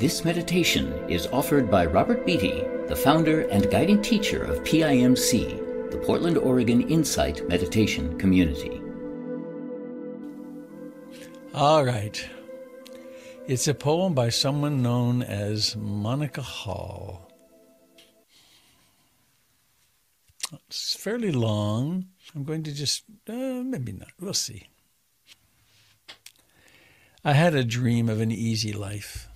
This meditation is offered by Robert Beatty, the founder and guiding teacher of PIMC, the Portland, Oregon Insight Meditation Community. All right. It's a poem by someone known as Monica Hall. It's fairly long. I'm going to just, maybe not. We'll see. I had a dream of an easy life.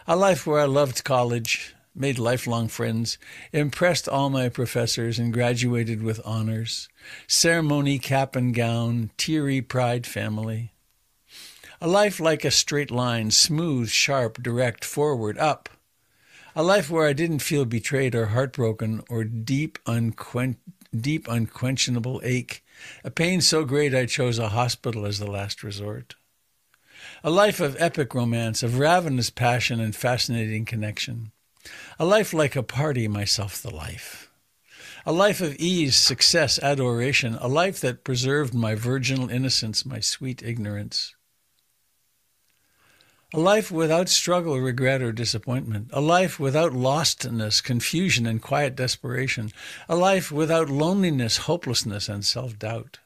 A life where I loved college, made lifelong friends, impressed all my professors, and graduated with honors. Ceremony, cap and gown, teary pride family. A life like a straight line, smooth, sharp, direct, forward, up. A life where I didn't feel betrayed or heartbroken or deep, unquenchable ache, a pain so great I chose a hospital as the last resort. A life of epic romance, of ravenous passion and fascinating connection. A life like a party, myself the life. A life of ease, success, adoration. A life that preserved my virginal innocence, my sweet ignorance. A life without struggle, regret, or disappointment. A life without lostness, confusion, and quiet desperation. A life without loneliness, hopelessness, and self-doubt.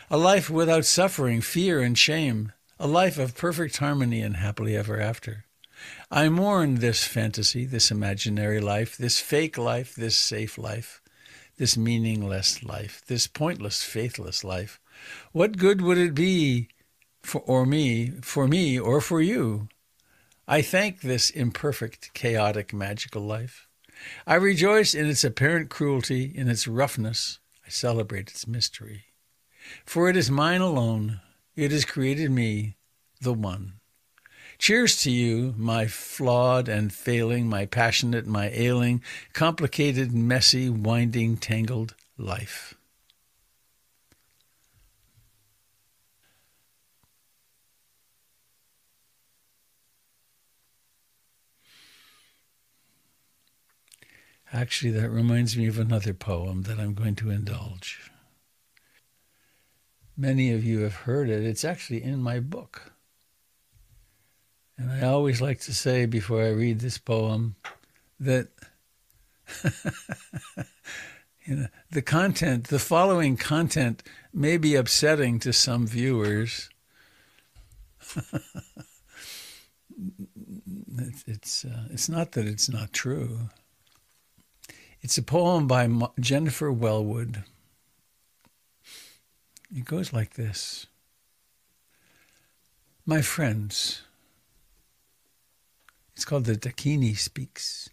A life without suffering, fear, and shame. A life of perfect harmony and happily ever after. I mourn this fantasy, this imaginary life, this fake life, this safe life, this meaningless life, this pointless, faithless life. What good would it be for me, or for you? I thank this imperfect, chaotic, magical life. I rejoice in its apparent cruelty, in its roughness. I celebrate its mystery. For it is mine alone. It has created me, the one. Cheers to you, my flawed and failing, my passionate, my ailing, complicated, messy, winding, tangled life. Actually, that reminds me of another poem that I'm going to indulge. Many of you have heard it. It's actually in my book. And I always like to say before I read this poem that the following content may be upsetting to some viewers. It's not that it's not true. It's a poem by Jennifer Wellwood. It goes like this. My friends. It's called The Dakini Speaks.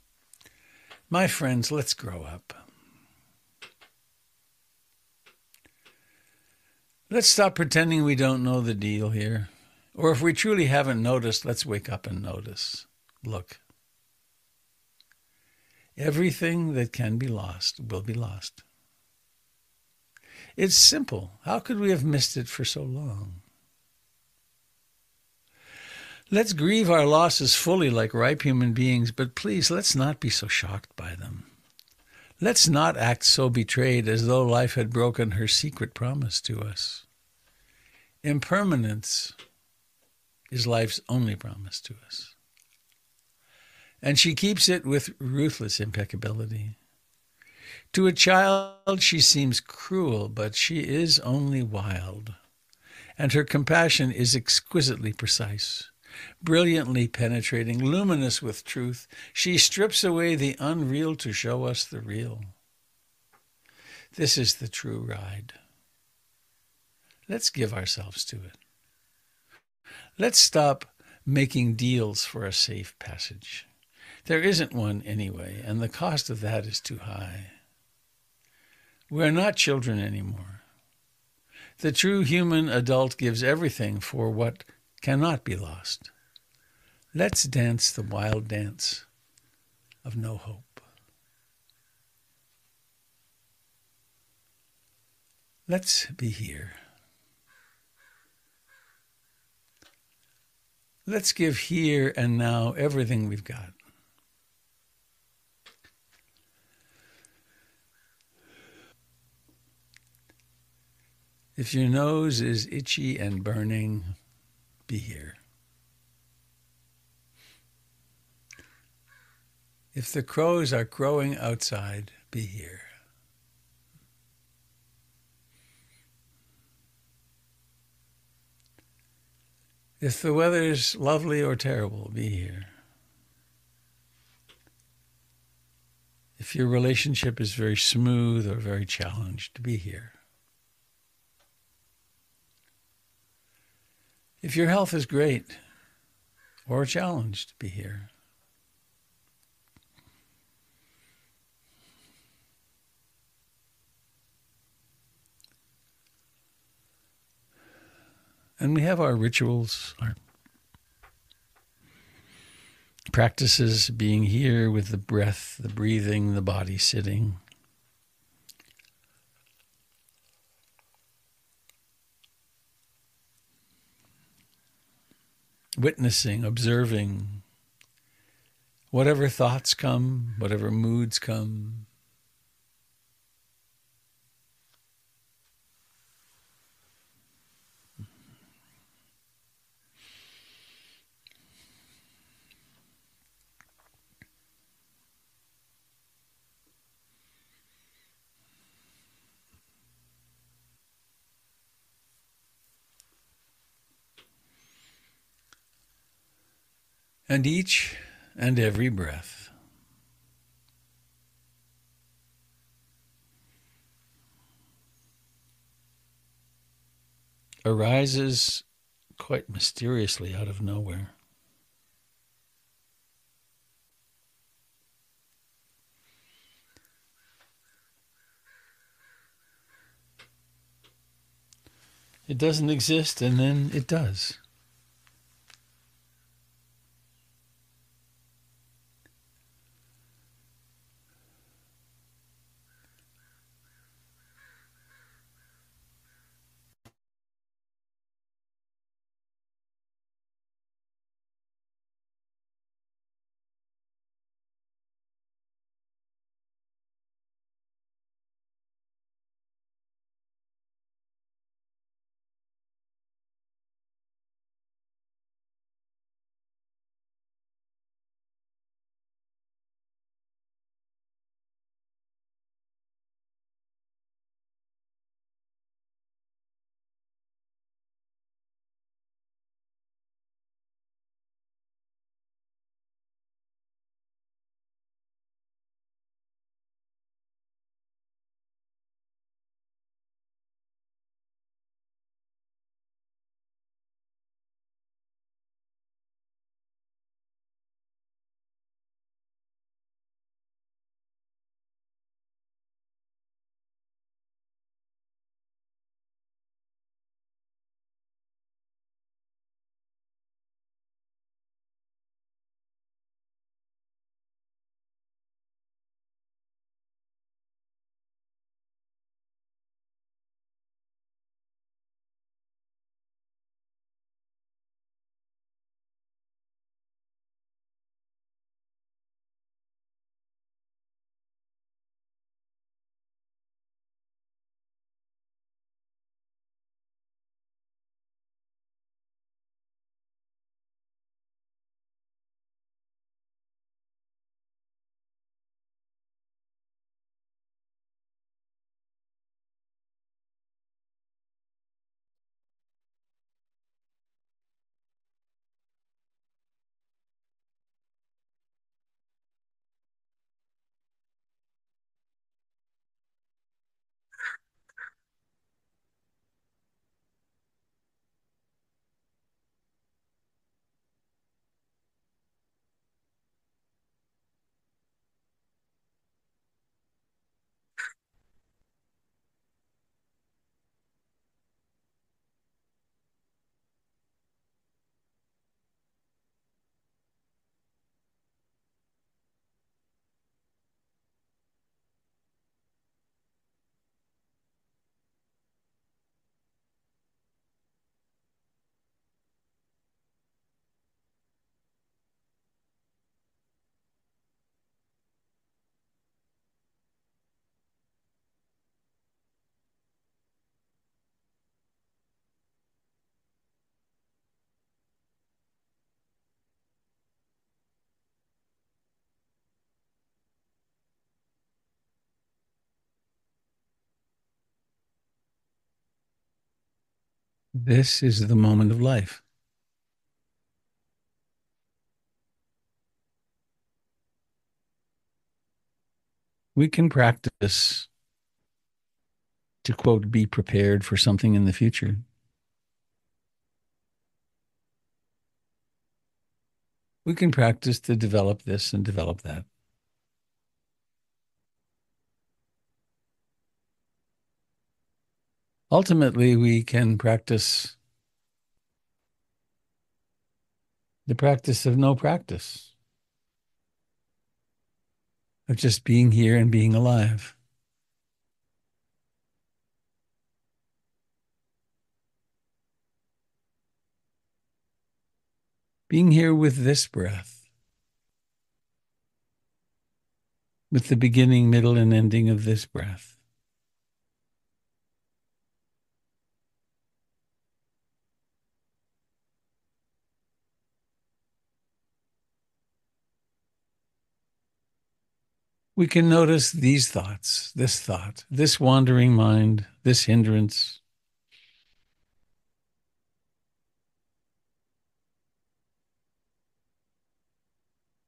My friends, let's grow up. Let's stop pretending we don't know the deal here. Or if we truly haven't noticed, let's wake up and notice. Look. Everything that can be lost will be lost. It's simple. How could we have missed it for so long? Let's grieve our losses fully like ripe human beings, but please, let's not be so shocked by them. Let's not act so betrayed as though life had broken her secret promise to us. Impermanence is life's only promise to us. And she keeps it with ruthless impeccability. To a child, she seems cruel, but she is only wild. And her compassion is exquisitely precise, brilliantly penetrating, luminous with truth. She strips away the unreal to show us the real. This is the true ride. Let's give ourselves to it. Let's stop making deals for a safe passage. There isn't one anyway, and the cost of that is too high. We're not children anymore. The true human adult gives everything for what cannot be lost. Let's dance the wild dance of no hope. Let's be here. Let's give here and now everything we've got. If your nose is itchy and burning, be here. If the crows are crowing outside, be here. If the weather's lovely or terrible, be here. If your relationship is very smooth or very challenged, be here. If your health is great or challenged, be here. And we have our rituals, our practices, being here with the breath, the breathing, the body sitting. Witnessing, observing, whatever thoughts come, whatever moods come. And each and every breath arises quite mysteriously out of nowhere. It doesn't exist, and then it does. This is the moment of life. We can practice to, quote, be prepared for something in the future. We can practice to develop this and develop that. Ultimately, we can practice the practice of no practice, of just being here and being alive. Being here with this breath, with the beginning, middle, and ending of this breath. We can notice these thoughts, this thought, this wandering mind, this hindrance.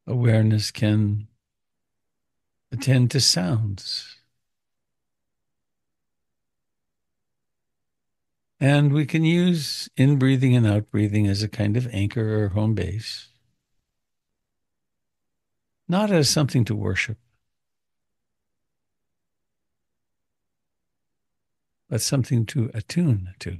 Awareness can attend to sounds. And we can use in-breathing and out-breathing as a kind of anchor or home base, not as something to worship, but something to attune to.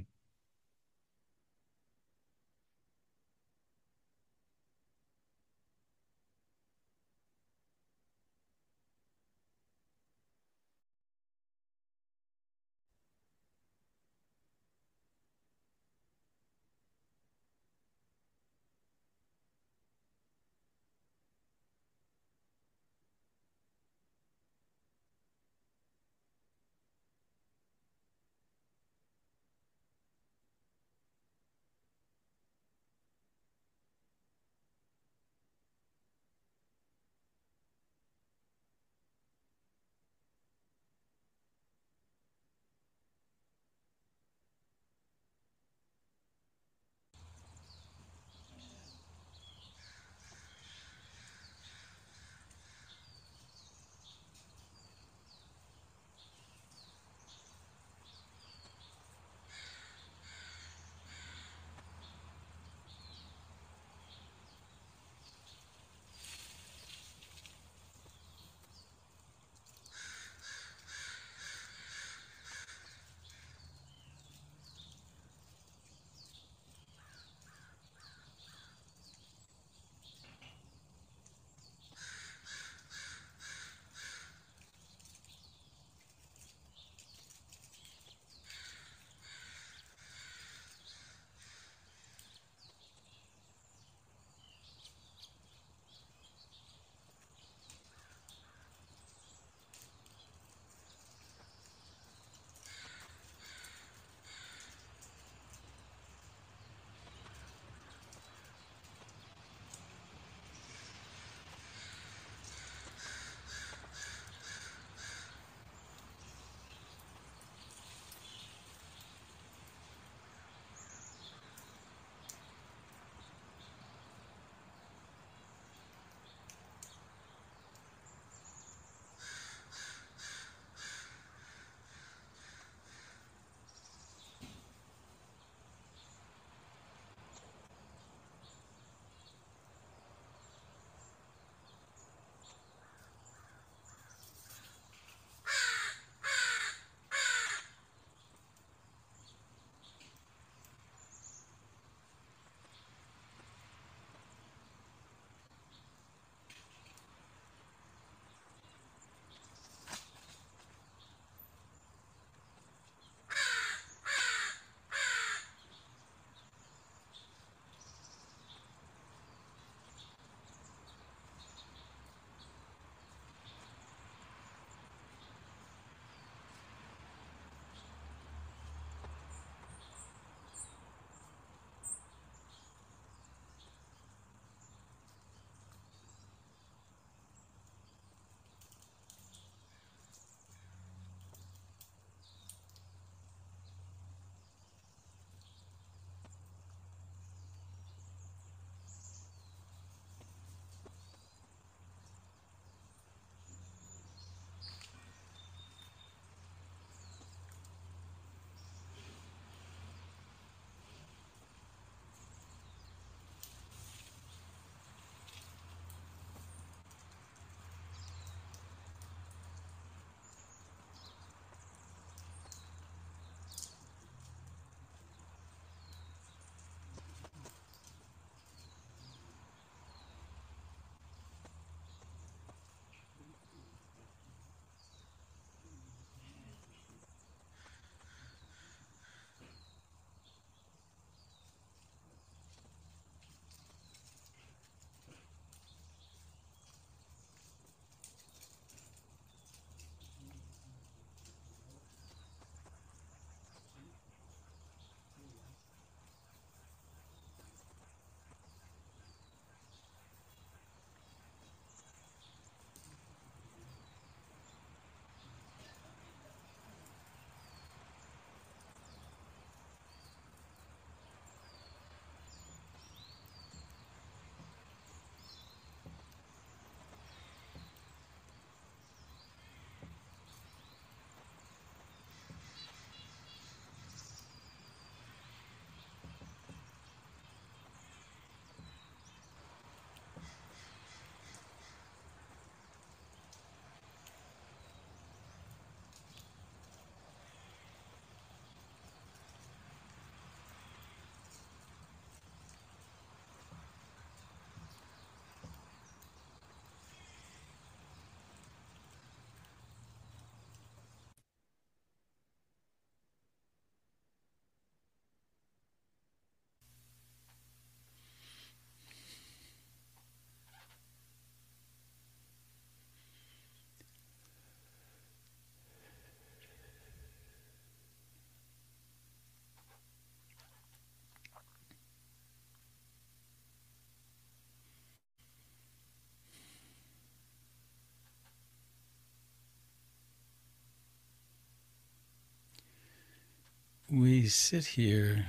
we sit here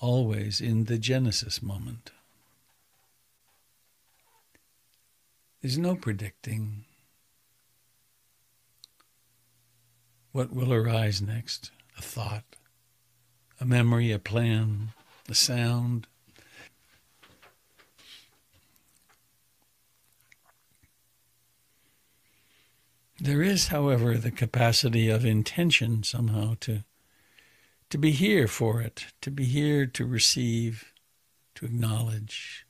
always in the Genesis moment. There's no predicting what will arise next. A thought, a memory, a plan, a sound. There is, however, the capacity of intention somehow to be here for it, to be here to receive, to acknowledge.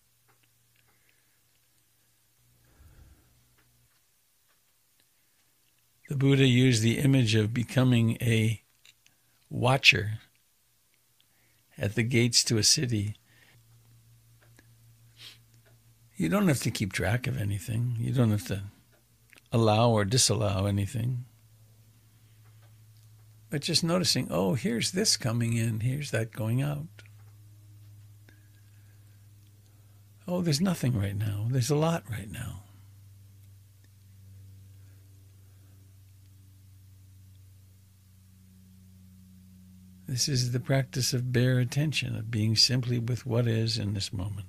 The Buddha used the image of becoming a watcher at the gates to a city. You don't have to keep track of anything. You don't have to allow or disallow anything. But just noticing, oh, here's this coming in, here's that going out. Oh, there's nothing right now. There's a lot right now. This is the practice of bare attention, of being simply with what is in this moment.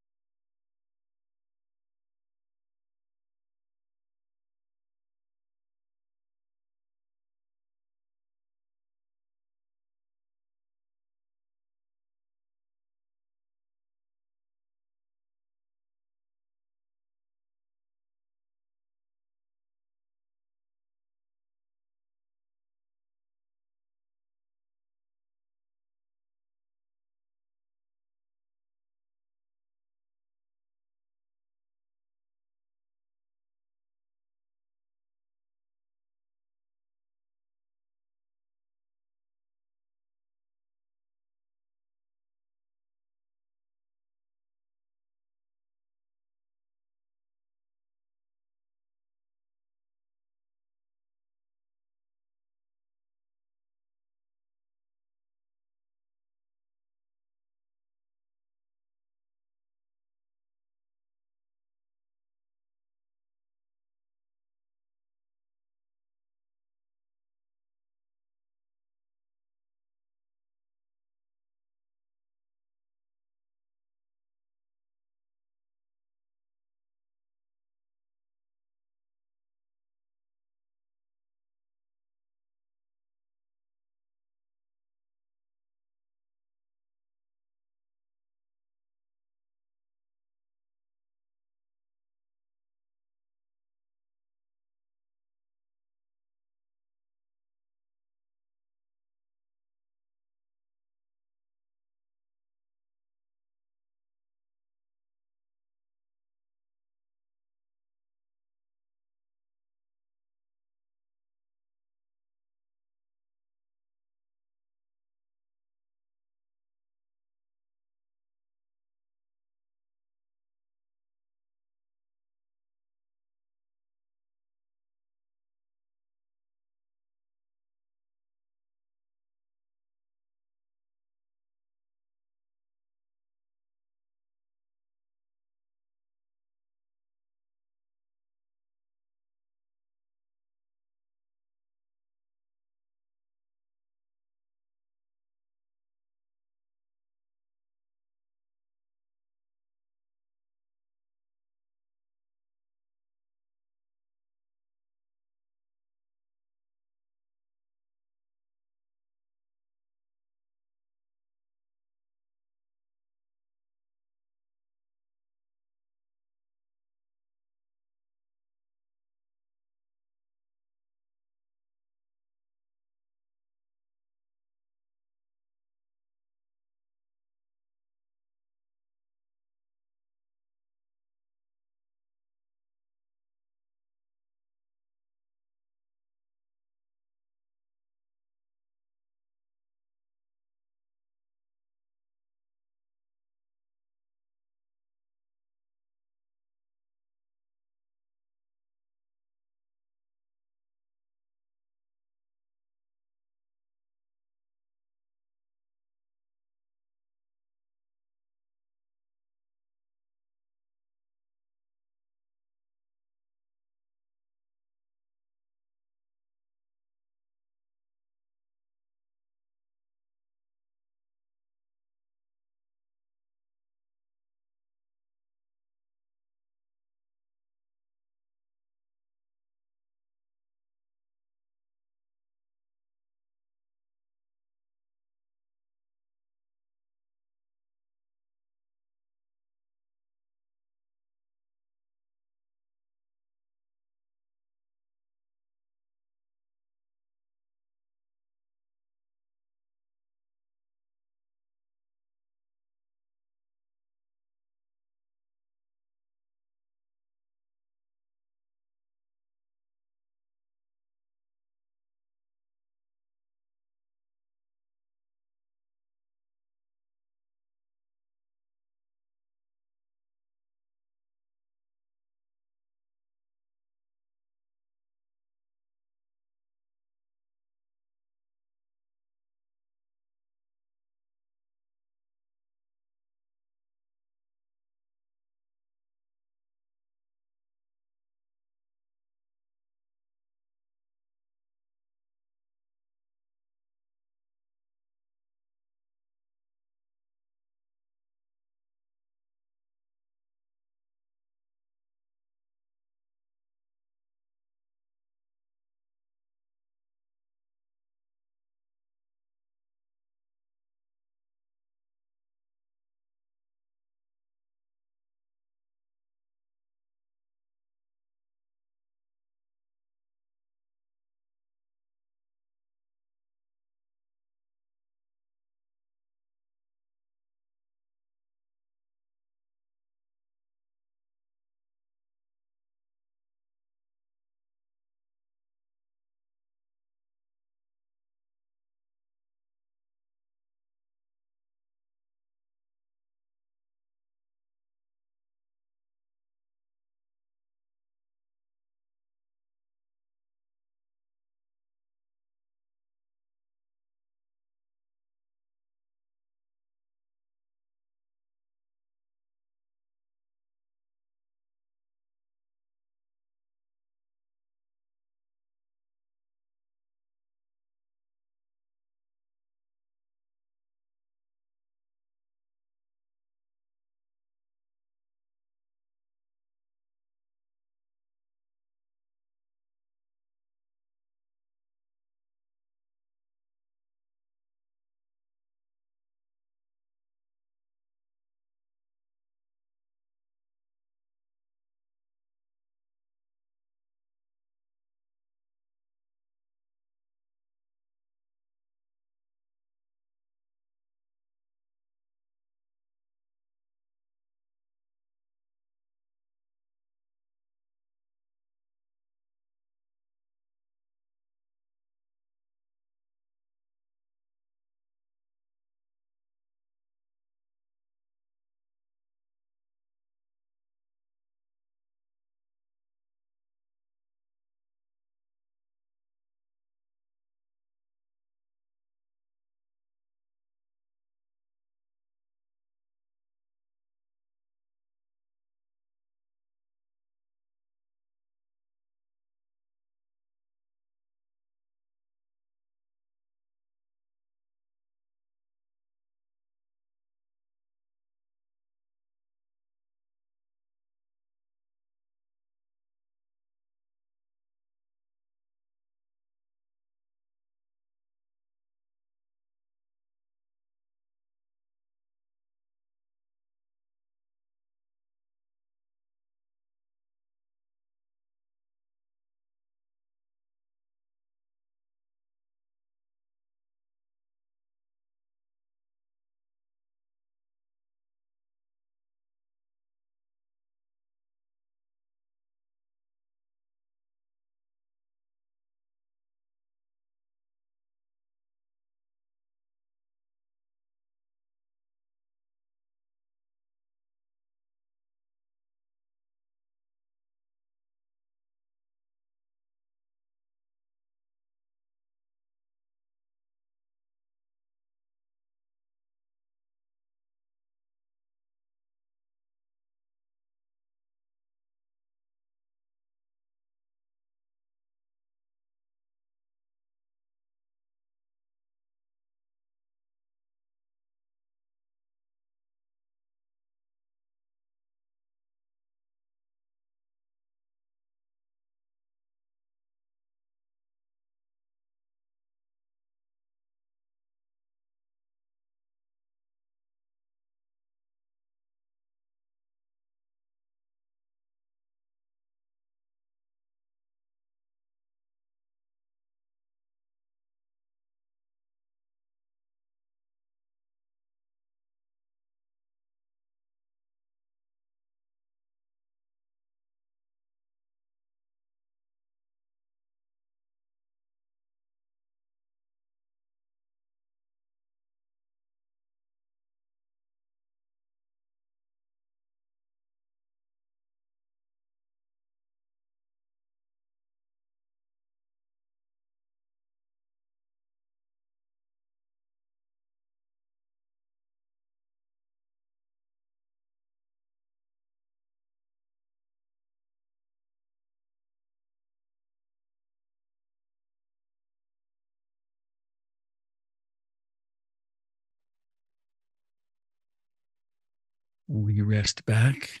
We rest back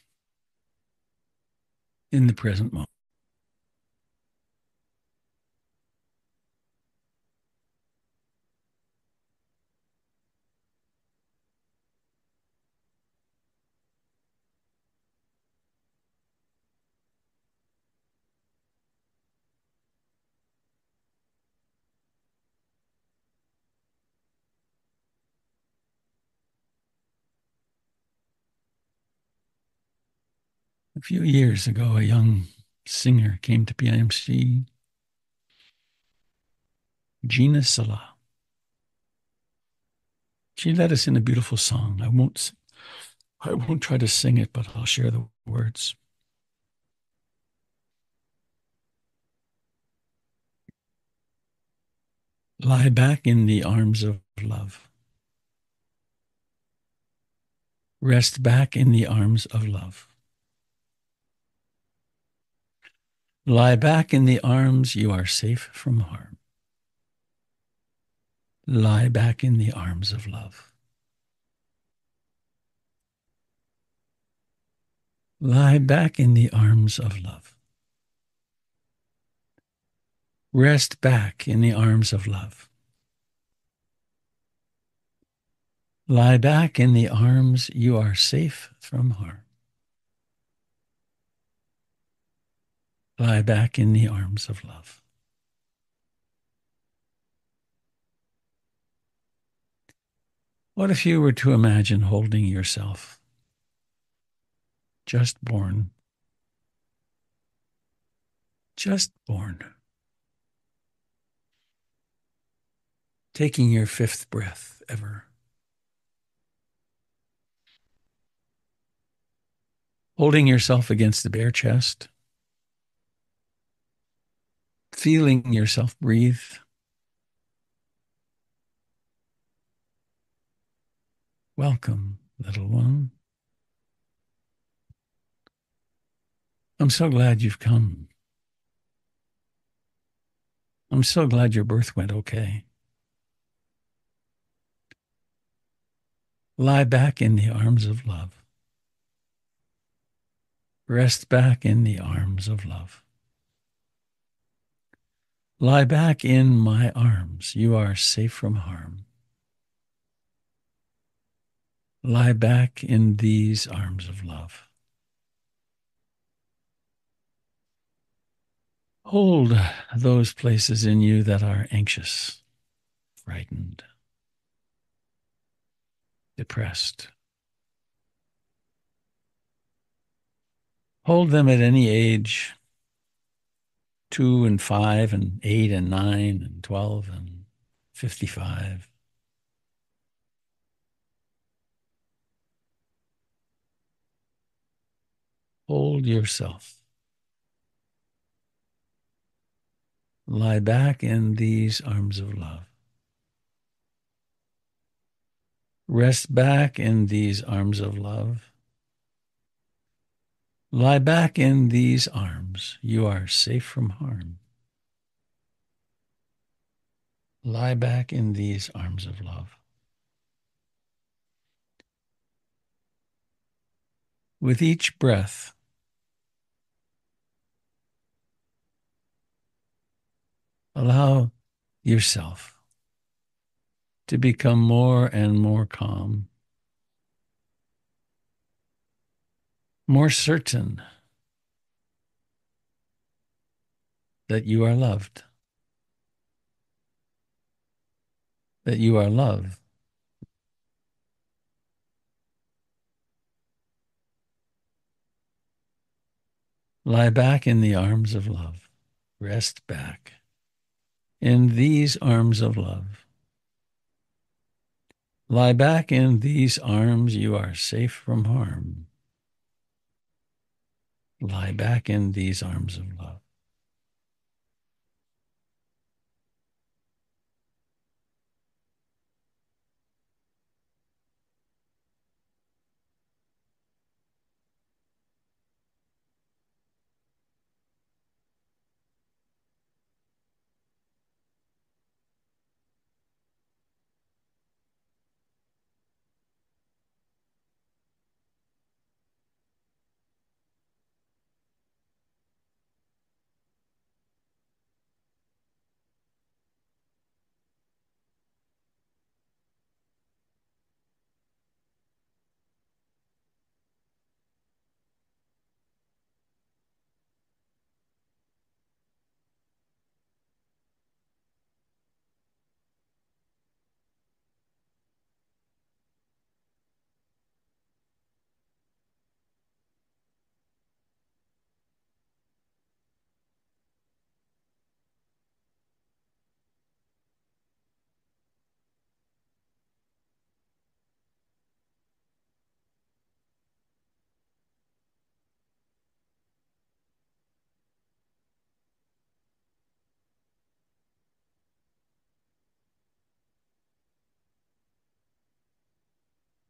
in the present moment. A few years ago, a young singer came to PIMC, Gina Salah. She led us in a beautiful song. I won't try to sing it, but I'll share the words. Lie back in the arms of love. Rest back in the arms of love. Lie back in the arms, you are safe from harm. Lie back in the arms of love. Lie back in the arms of love. Rest back in the arms of love. Lie back in the arms, you are safe from harm. Lie back in the arms of love. What if you were to imagine holding yourself, just born, taking your fifth breath ever, holding yourself against the bare chest, feeling yourself breathe, welcome, little one. I'm so glad you've come. I'm so glad your birth went okay. Lie back in the arms of love. Rest back in the arms of love. Lie back in my arms. You are safe from harm. Lie back in these arms of love. Hold those places in you that are anxious, frightened, depressed. Hold them at any age, 2 and 5 and 8 and 9 and 12 and 55. Hold yourself. Lie back in these arms of love. Rest back in these arms of love. Lie back in these arms. You are safe from harm. Lie back in these arms of love. With each breath, allow yourself to become more and more calm, more certain that you are loved, that you are loved. Lie back in the arms of love. Rest back in these arms of love. Lie back in these arms. You are safe from harm. Lie back in these arms of love.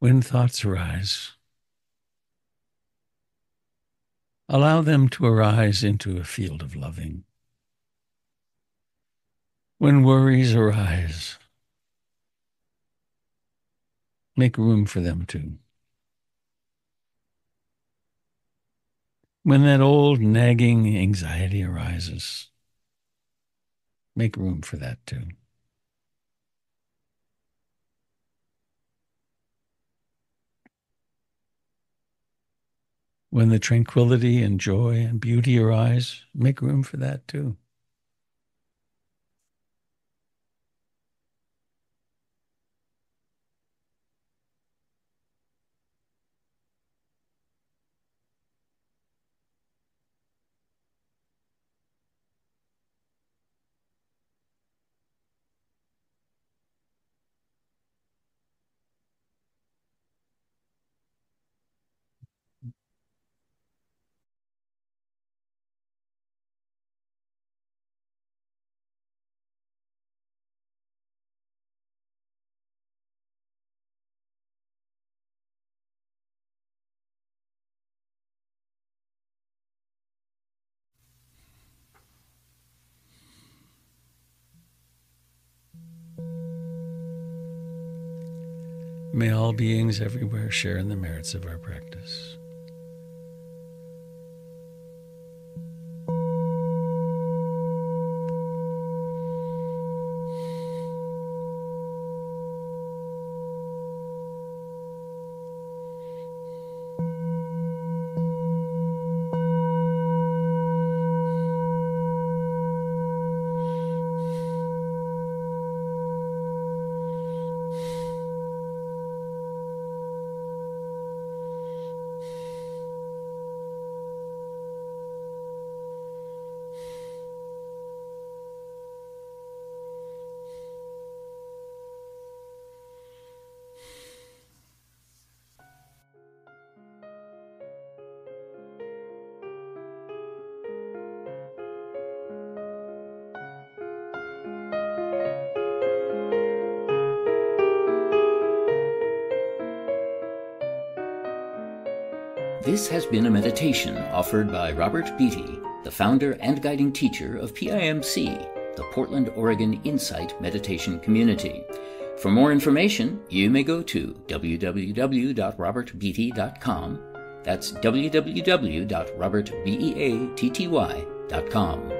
When thoughts arise, allow them to arise into a field of loving. When worries arise, make room for them too. When that old nagging anxiety arises, make room for that too. When the tranquility and joy and beauty arise, make room for that too. May all beings everywhere share in the merits of our practice. This has been a meditation offered by Robert Beatty, the founder and guiding teacher of PIMC, the Portland, Oregon Insight Meditation Community. For more information, you may go to www.robertbeatty.com. That's www.robertbeatty.com.